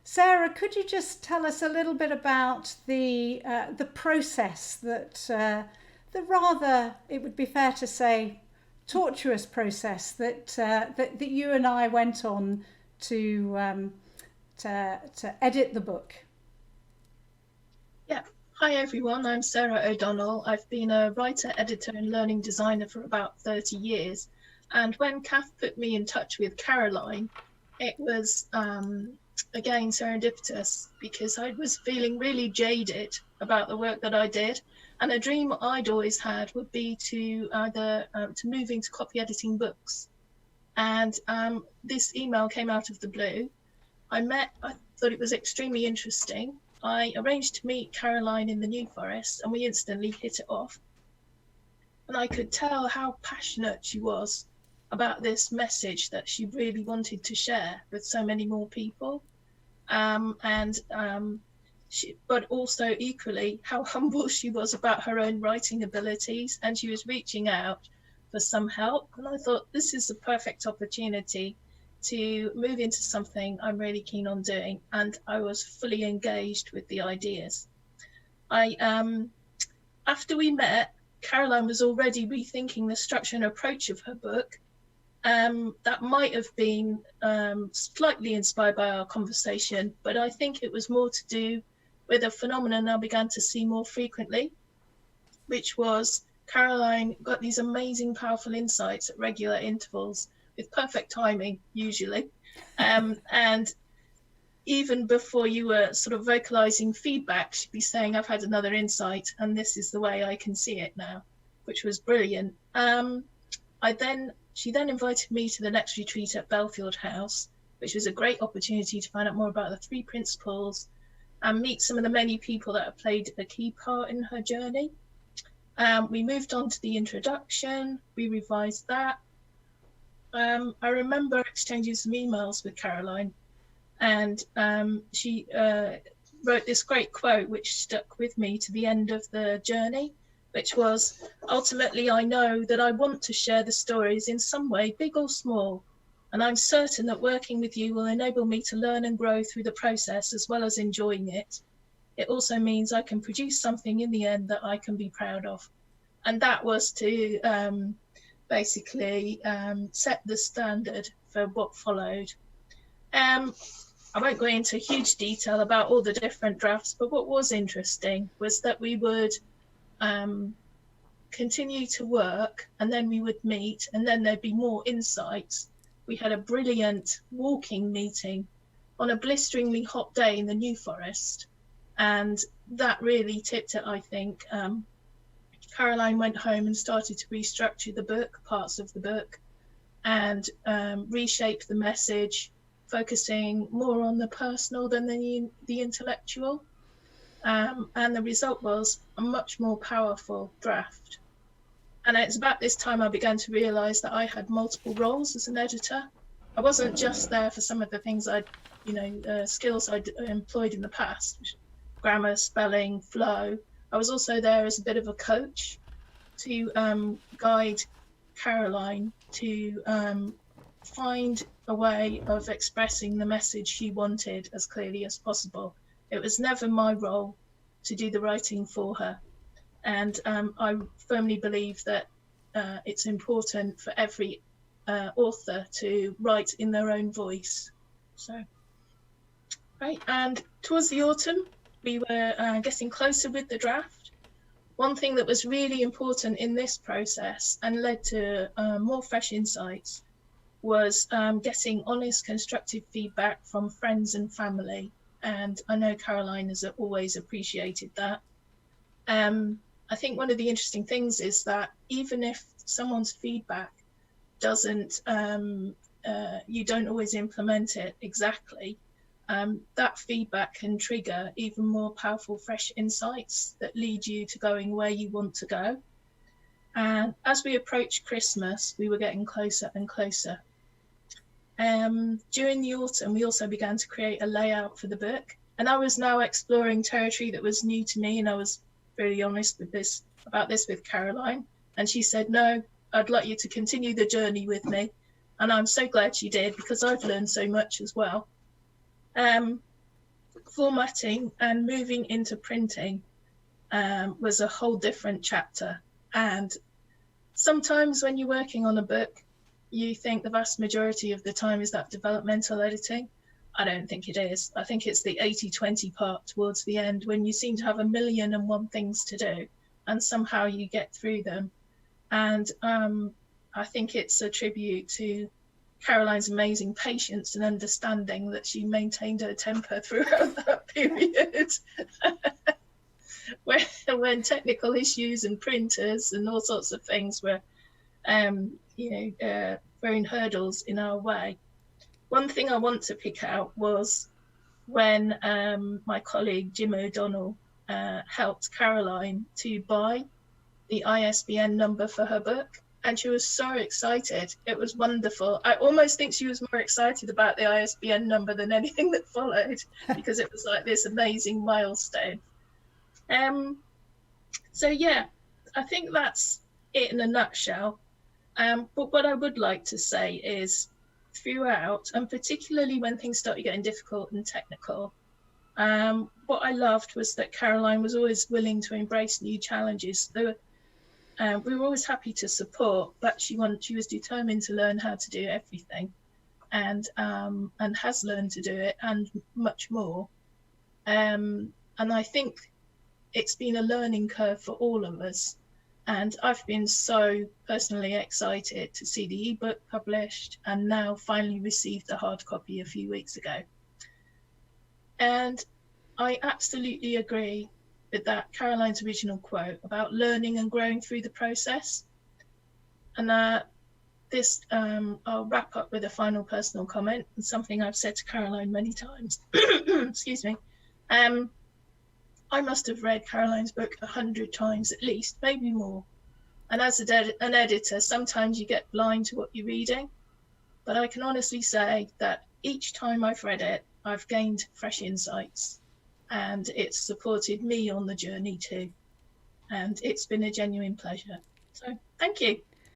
Sarah, could you just tell us a little bit about the process the rather, it would be fair to say, tortuous process that you and I went on to to edit the book? Yeah. Hi everyone, I'm Sarah O'Donnell. I've been a writer, editor and learning designer for about 30 years. And when Kath put me in touch with Caroline, it was again serendipitous because I was feeling really jaded about the work that I did. And a dream I'd always had would be to either to move into copy editing books. And this email came out of the blue. I thought it was extremely interesting. I arranged to meet Caroline in the New Forest and we instantly hit it off. And I could tell how passionate she was about this message that she really wanted to share with so many more people. But also equally how humble she was about her own writing abilities, and she was reaching out for some help. And I thought this is the perfect opportunity to move into something I'm really keen on doing, and I was fully engaged with the ideas. After we met, Caroline was already rethinking the structure and approach of her book. That might have been slightly inspired by our conversation, but I think it was more to do with a phenomenon I began to see more frequently, which was Caroline got these amazing, powerful insights at regular intervals with perfect timing, usually. And even before you were sort of vocalizing feedback, she'd be saying, I've had another insight and this is the way I can see it now, which was brilliant. She then invited me to the next retreat at Belfield House, which was a great opportunity to find out more about the three principles and meet some of the many people that have played a key part in her journey. We moved on to the introduction, we revised that. I remember exchanging some emails with Caroline, and she wrote this great quote which stuck with me to the end of the journey, which was, ultimately I know that I want to share the stories in some way, big or small, and I'm certain that working with you will enable me to learn and grow through the process as well as enjoying it. It also means I can produce something in the end that I can be proud of. And that was to basically set the standard for what followed. I won't go into huge detail about all the different drafts, but what was interesting was that we would continue to work, and then we would meet, and then there'd be more insights. We had a brilliant walking meeting on a blisteringly hot day in the New Forest, and that really tipped it, I think. Caroline went home and started to restructure the book, parts of the book, and reshape the message, focusing more on the personal than the intellectual. And the result was a much more powerful draft. And it's about this time I began to realize that I had multiple roles as an editor. I wasn't just there for some of the things skills I'd employed in the past, grammar, spelling, flow. I was also there as a bit of a coach to guide Caroline to find a way of expressing the message she wanted as clearly as possible. It was never my role to do the writing for her. And I firmly believe that it's important for every author to write in their own voice. So, right, and towards the autumn, we were getting closer with the draft. One thing that was really important in this process and led to more fresh insights was getting honest, constructive feedback from friends and family. And I know Caroline has always appreciated that. I think one of the interesting things is that even if someone's feedback doesn't, you don't always implement it exactly, that feedback can trigger even more powerful, fresh insights that lead you to going where you want to go. And as we approached Christmas, we were getting closer and closer. During the autumn, we also began to create a layout for the book. And I was now exploring territory that was new to me, and I was really honest about this with Caroline. And she said, no, I'd like you to continue the journey with me. And I'm so glad she did, because I've learned so much as well. formatting and moving into printing was a whole different chapter. And sometimes when you're working on a book, you think the vast majority of the time is that developmental editing. I don't think it is. I think it's the 80-20 part towards the end, when you seem to have 1,000,001 things to do and somehow you get through them. And I think it's a tribute to Caroline's amazing patience and understanding that she maintained her temper throughout that period. when technical issues and printers and all sorts of things were, throwing hurdles in our way. One thing I want to pick out was when my colleague Jim O'Donnell helped Caroline to buy the ISBN number for her book. And she was so excited. It was wonderful. I almost think she was more excited about the ISBN number than anything that followed, because it was like this amazing milestone. So yeah, I think that's it in a nutshell. But what I would like to say is, throughout, and particularly when things started getting difficult and technical, what I loved was that Caroline was always willing to embrace new challenges. We were always happy to support, but she was determined to learn how to do everything, and has learned to do it, and much more. And I think it's been a learning curve for all of us. And I've been so personally excited to see the ebook published, and now finally received the hard copy a few weeks ago. And I absolutely agree with that Caroline's original quote about learning and growing through the process. And I'll wrap up with a final personal comment, and something I've said to Caroline many times. Excuse me. I must have read Caroline's book 100 times at least, maybe more. And as an editor, sometimes you get blind to what you're reading. But I can honestly say that each time I've read it, I've gained fresh insights, and it's supported me on the journey too. And it's been a genuine pleasure. So thank you.